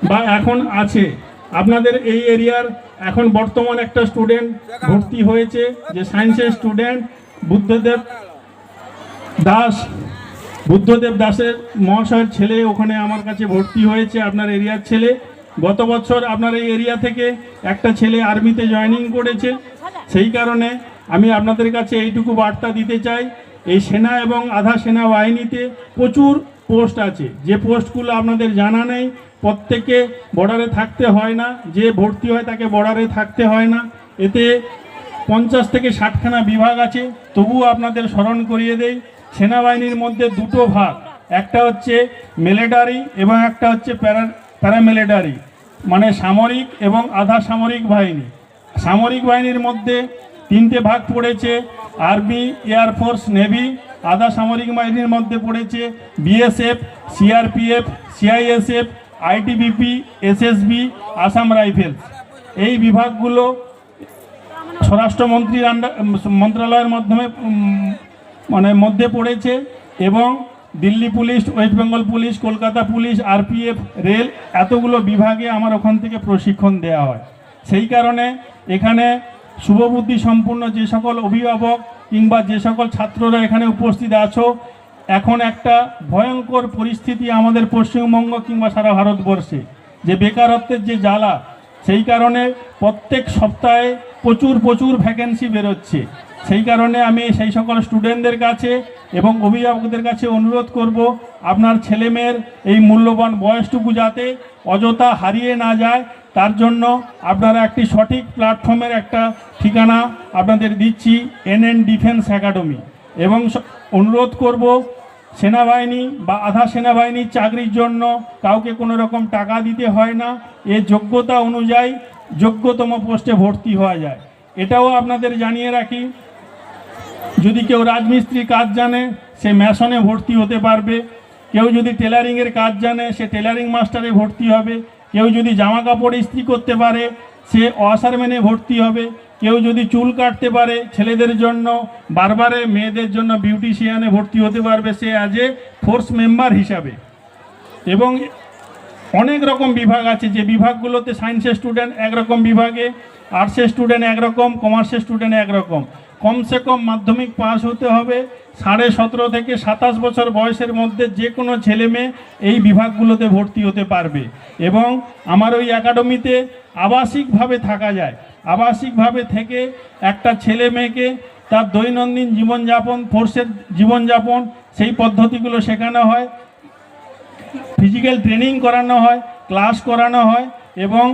বা এখন আছে। আপনাদের এই এরিয়ার এখন বর্তমান একটা স্টুডেন্ট ভর্তি হয়েছে, যে সায়েন্সের স্টুডেন্ট বুদ্ধদেব দাসের মহাশয়ের ছেলে ওখানে আমার কাছে ভর্তি হয়েছে, আপনার এরিয়ার ছেলে। গত বছর আপনার এই এরিয়া থেকে একটা ছেলে আর্মিতে জয়েনিং করেছে। সেই কারণে আমি আপনাদের কাছে এইটুকু বার্তা দিতে চাই, এই সেনা এবং আধা সেনা বাহিনীতে প্রচুর পোস্ট আছে, যে পোস্টগুলো আপনাদের জানা নেই। প্রত্যেকে বর্ডারে থাকতে হয় না, যে ভর্তি হয় তাকে বর্ডারে থাকতে হয় না। এতে 50 থেকে 60খানা বিভাগ আছে। তবুও আপনাদের স্মরণ করিয়ে দেই, সেনাবাহিনীর মধ্যে দুটো ভাগ, একটা হচ্ছে মিলিটারি এবং একটা হচ্ছে প্যারামিলিটারি, মানে সামরিক এবং আধা সামরিক বাহিনী। সামরিক বাহিনীর মধ্যে 3টে ভাগ পড়েছে, আর্মি, এয়ারফোর্স, নেভি। আধা সামরিক বাহিনীর মধ্যে পড়েছে BSF, CRPF, CISF, ITBP, SSB, Assam rifles. এই বিভাগগুলো স্বরাষ্ট্রমন্ত্রীর মন্ত্রণালয়ের মাধ্যমে মধ্যে পড়েছে, এবং Delhi police, West Bengal police, Kolkata police, RPF, rail, এতগুলো বিভাগে আমার ওখান থেকে প্রশিক্ষণ দেওয়া হয়। সেই কারণে এখানে শুভবুদ্ধি সম্পূর্ণ যে সকল অভিভাবক কিংবা যে সকল ছাত্ররা এখানে উপস্থিত আছো, এখন একটা ভয়ঙ্কর পরিস্থিতি আমাদের পশ্চিমবঙ্গ কিংবা সারা ভারতবর্ষে, যে বেকারত্বের যে জ্বালা, সেই কারণে প্রত্যেক সপ্তাহে প্রচুর ভ্যাকেন্সি বেরোচ্ছে। সেই কারণে আমি সেই সকল স্টুডেন্টদের কাছে এবং অভিভাবকদের কাছে অনুরোধ করব, আপনার ছেলেমেয়ের এই মূল্যবান বয়সটুকু যাতে অযথা হারিয়ে না যায়, তার জন্য আপনারা একটি সঠিক প্ল্যাটফর্মের একটা ঠিকানা আপনাদের দিচ্ছি, NN ডিফেন্স একাডেমি। এবং অনুরোধ করব, সেনাবাহিনী বা আধা সেনাবাহিনীর চাকরির জন্য কাউকে কোনো রকম টাকা দিতে হয় না, এর যোগ্যতা অনুযায়ী যোগ্যতম পোস্টে ভর্তি হওয়া যায়। এটাও আপনাদের জানিয়ে রাখি, যদি কেউ রাজমিস্ত্রি কাজ জানে সে ম্যাশনে ভর্তি হতে পারবে, কেউ যদি টেলারিংয়ের কাজ জানে সে টেলারিং মাস্টারে ভর্তি হবে, কেউ যদি জামা কাপড় ইস্ত্রি করতে পারে সে ওয়াশারম্যানে ভর্তি হবে, কেউ যদি চুল কাটতে পারে ছেলেদের জন্য, বারবারে মেয়েদের জন্য বিউটিশিয়ানে ভর্তি হতে পারবে সে অ্যাজ এ ফোর্স মেম্বার হিসাবে। এবং অনেক রকম বিভাগ আছে, যে বিভাগগুলোতে সায়েন্সের স্টুডেন্ট একরকম বিভাগে, আর্টসের স্টুডেন্ট একরকম, কমার্সের স্টুডেন্ট একরকম। কমসে কম মাধ্যমিক পাস হতে হবে। 17.5 থেকে 27 বছর বয়সের মধ্যে যে কোনো ছেলে মেয়ে এই বিভাগগুলোতে ভর্তি হতে পারবে। এবং আমার ওই একাডেমিতে আবাসিকভাবে থাকা যায়, আবাসিকভাবে থেকে একটা ছেলে মেয়েকে তার দৈনন্দিন জীবনযাপন, ফোর্সের জীবনযাপন, সেই পদ্ধতিগুলো শেখানো হয়, ফিজিক্যাল ট্রেনিং করানো হয়, ক্লাস করানো হয়। এবং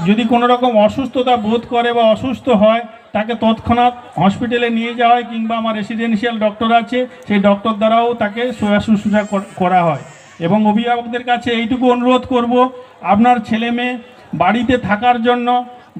যদি কোনো রকম অসুস্থতা বোধ করে বা অসুস্থ হয় তাকে তৎক্ষণাৎ হসপিটালে নিয়ে যাওয়া হয়, কিংবা আমার রেসিডেন্সিয়াল ডক্টর আছে সেই ডক্টর দ্বারাও তাকে সেবা শুশ্রূষা করা হয়। এবং অভিভাবকদের কাছে এইটুকু অনুরোধ করব, আপনার ছেলে মেয়ে বাড়িতে থাকার জন্য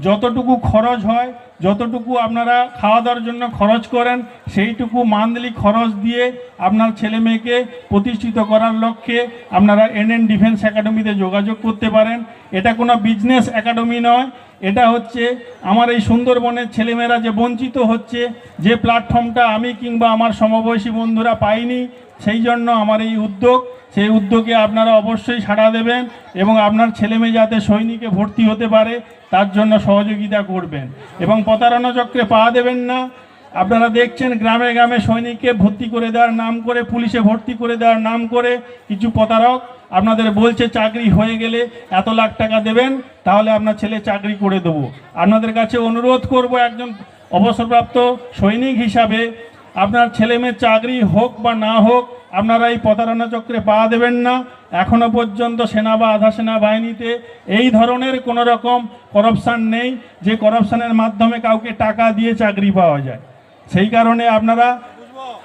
যতটুকু খরচ হয়, যতটুকু আপনারা খাওয়া দাওয়ার জন্য খরচ করেন, সেইটুকু মান্থলি খরচ দিয়ে আপনার ছেলে মেয়েকে প্রতিষ্ঠিত করার লক্ষ্যে আপনারা NN ডিফেন্স একাডেমিতে যোগাযোগ করতে পারেন। এটা কোনো বিজনেস একাডেমি নয়, এটা হচ্ছে আমার এই সুন্দরবনের ছেলেমেয়েরা যে বঞ্চিত হচ্ছে, যে প্ল্যাটফর্মটা আমি কিংবা আমার সমবয়সী বন্ধুরা পাইনি, সেই জন্য আমার এই উদ্যোগ। সেই উদ্যোগে আপনারা অবশ্যই সাড়া দেবেন এবং আপনার ছেলেমেয়ে যাতে সৈনিকে ভর্তি হতে পারে তার জন্য সহযোগিতা করবেন, এবং প্রতারণা চক্রে পা দেবেন না। আপনারা দেখছেন গ্রামে গ্রামে সৈনিককে ভর্তি করে দেওয়ার নাম করে, পুলিশে ভর্তি করে দেওয়ার নাম করে কিছু প্রতারক আপনাদের বলছে চাকরি হয়ে গেলে এত লাখ টাকা দেবেন তাহলে আপনার ছেলে চাকরি করে দেবো। আপনাদের কাছে অনুরোধ করব, একজন অবসরপ্রাপ্ত সৈনিক হিসাবে আপনার ছেলে মেয়ের চাকরি হোক বা না হোক, আপনারা এই প্রতারণা চক্রে পা দেবেন না। এখনও পর্যন্ত সেনা বা আধা সেনা বাহিনীতে এই ধরনের কোনো রকম করাপশান নেই, যে করাপশানের মাধ্যমে কাউকে টাকা দিয়ে চাকরি পাওয়া যায়। সেই কারণে আপনারা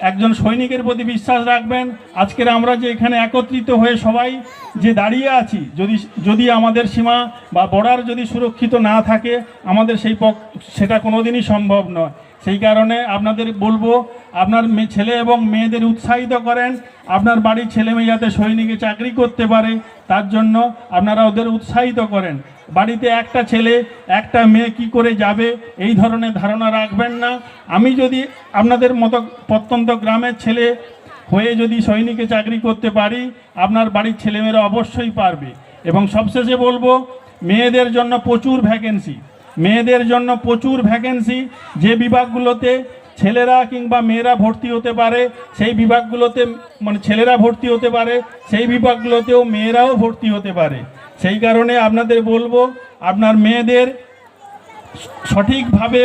একজন সৈনিকের প্রতি বিশ্বাস রাখবেন। আজকের আমরা যে এখানে একত্রিত হয়ে সবাই যে দাঁড়িয়ে আছি, যদি আমাদের সীমা বা বর্ডার যদি সুরক্ষিত না থাকে, আমাদের সেটা কোনোদিনই সম্ভব নয়। সেই কারণে আপনাদের বলবো, আপনার ছেলে এবং মেয়েদের উৎসাহিত করেন, আপনার বাড়ির ছেলে মেয়ে যাতে সৈনিকে চাকরি করতে পারে তার জন্য আপনারা ওদের উৎসাহিত করেন। বাড়িতে একটা ছেলে একটা মেয়ে কি করে যাবে এই ধরনের ধারণা রাখবেন না। আমি যদি আপনাদের মতো প্রত্যন্ত গ্রামের ছেলে হয়ে যদি সৈনিকে চাকরি করতে পারি, আপনার বাড়ির ছেলেমেয়েরা অবশ্যই পারবে। এবং সবশেষে বলবো, মেয়েদের জন্য প্রচুর ভ্যাকেন্সি, যে বিভাগগুলোতে ছেলেরা কিংবা মেয়েরা ভর্তি হতে পারে সেই বিভাগগুলোতে, মানে ছেলেরা ভর্তি হতে পারে সেই বিভাগগুলোতেও মেয়েরাও ভর্তি হতে পারে। সেই কারণে আপনাদের বলবো, আপনার মেয়েদের সঠিকভাবে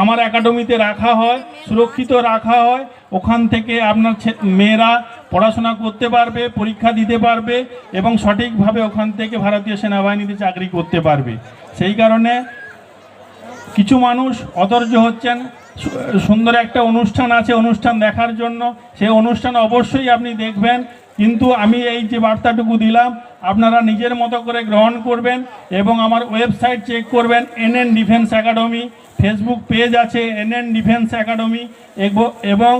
আমার একাডেমিতে রাখা হয়, সুরক্ষিত রাখা হয়। ওখান থেকে আপনার মেয়েরা পড়াশোনা করতে পারবে, পরীক্ষা দিতে পারবে এবং সঠিকভাবে ওখান থেকে ভারতীয় সেনাবাহিনীতে চাকরি করতে পারবে। সেই কারণে কিছু মানুষ অধৈর্য হচ্ছেন। সুন্দর একটা অনুষ্ঠান আছে, অনুষ্ঠান দেখার জন্য, সেই অনুষ্ঠান অবশ্যই আপনি দেখবেন, কিন্তু আমি এই যে বার্তাটুকু দিলাম আপনারা নিজের মতো করে গ্রহণ করবেন এবং আমার ওয়েবসাইট চেক করবেন, NN defence academy, Facebook page আছে NN ডিফেন্স একাডেমি এবং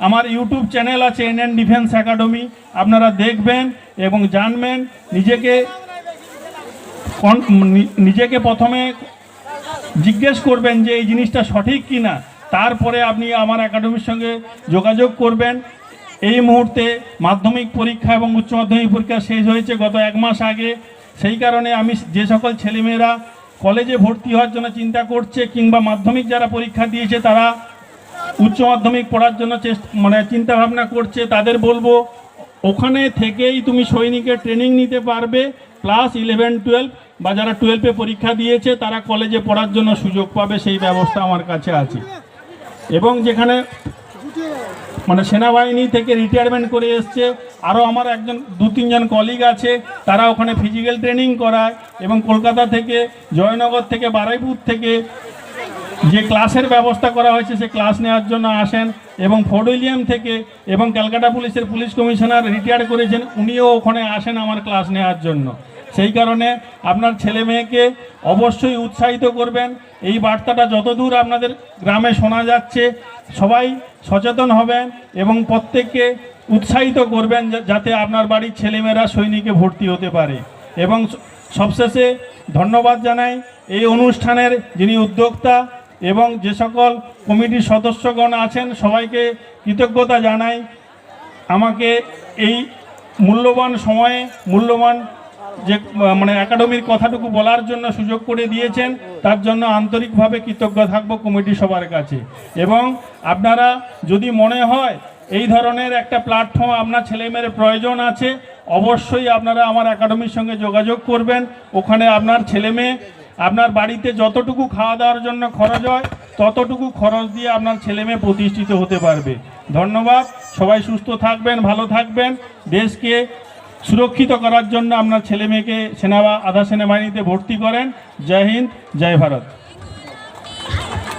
আমার ইউটিউব চ্যানেল আছে NN ডিফেন্স একাডেমি। আপনারা দেখবেন এবং জানবেন। নিজেকে প্রথমে জিজ্ঞেস করবেন যে এই জিনিসটা সঠিক কি না, তারপরে আপনি আমার একাডেমির সঙ্গে যোগাযোগ করবেন। এই মুহূর্তে মাধ্যমিক পরীক্ষা এবং উচ্চ মাধ্যমিক পরীক্ষা শেষ হয়েছে গত 1 মাস আগে। সেই কারণে আমি যে সকল ছেলেমেয়েরা কলেজে ভর্তি হওয়ার জন্য চিন্তা করছে কিংবা মাধ্যমিক যারা পরীক্ষা দিয়েছে তারা উচ্চ মাধ্যমিক পড়ার জন্য চিন্তা ভাবনা করছে, তাদের বলবো ওখানে থেকেই তুমি সৈনিকের ট্রেনিং নিতে পারবে, প্লাস 11, 12 বা যারা 12-এ পরীক্ষা দিয়েছে তারা কলেজে পড়ার জন্য সুযোগ পাবে, সেই ব্যবস্থা আমার কাছে আছে। এবং যেখানে সেনাবাহিনী থেকে রিটায়ারমেন্ট করে এসছে আরও আমার 2-3 জন কলিগ আছে, তারা ওখানে ফিজিক্যাল ট্রেনিং করায় এবং কলকাতা থেকে, জয়নগর থেকে, বারুইপুর থেকে যে ক্লাসের ব্যবস্থা করা হয়েছে সে ক্লাস নেওয়ার জন্য আসেন এবং ফোর্ট উইলিয়াম থেকে এবং ক্যালকাটা পুলিশের পুলিশ কমিশনার রিটায়ার করেছেন, উনিও ওখানে আসেন আমার ক্লাস নেওয়ার জন্য। সেই কারণে আপনার ছেলে মেয়েকে অবশ্যই উৎসাহিত করবেন। এই বার্তাটা যতদূর আপনাদের গ্রামে শোনা যাচ্ছে সবাই সচেতন হবেন এবং প্রত্যেককে উৎসাহিত করবেন যাতে আপনার বাড়ির ছেলেমেয়েরা সৈনিকে ভর্তি হতে পারে। এবং সবশেষে ধন্যবাদ জানাই এই অনুষ্ঠানের যিনি উদ্যোক্তা এবং যে সকল কমিটির সদস্যগণ আছেন সবাইকে কৃতজ্ঞতা জানাই। আমাকে এই মূল্যবান সময়ে মূল্যবান যে একাডেমির কথাটুকু বলার জন্য সুযোগ করে দিয়েছেন, তার জন্য আন্তরিকভাবে কৃতজ্ঞ থাকব কমিটি সবার কাছে। এবং আপনারা যদি মনে হয় এই ধরনের একটা প্ল্যাটফর্ম আপনার ছেলেমেয়ের প্রয়োজন আছে, অবশ্যই আপনারা আমার একাডেমির সঙ্গে যোগাযোগ করবেন। ওখানে আপনার ছেলেমেয়ে আপনার বাড়িতে যতটুকু খাওয়া দাওয়ার জন্য খরচ হয় ততটুকু খরচ দিয়ে আপনার ছেলেমেয়ে প্রতিষ্ঠিত হতে পারবে। ধন্যবাদ। সবাই সুস্থ থাকবেন, ভালো থাকবেন। দেশকে সুরক্ষিত করার জন্য আপনার ছেলেমেয়েকে আধা সেনাবাহিনীতে ভর্তি করেন। জয় হিন্দ, জয় ভারত।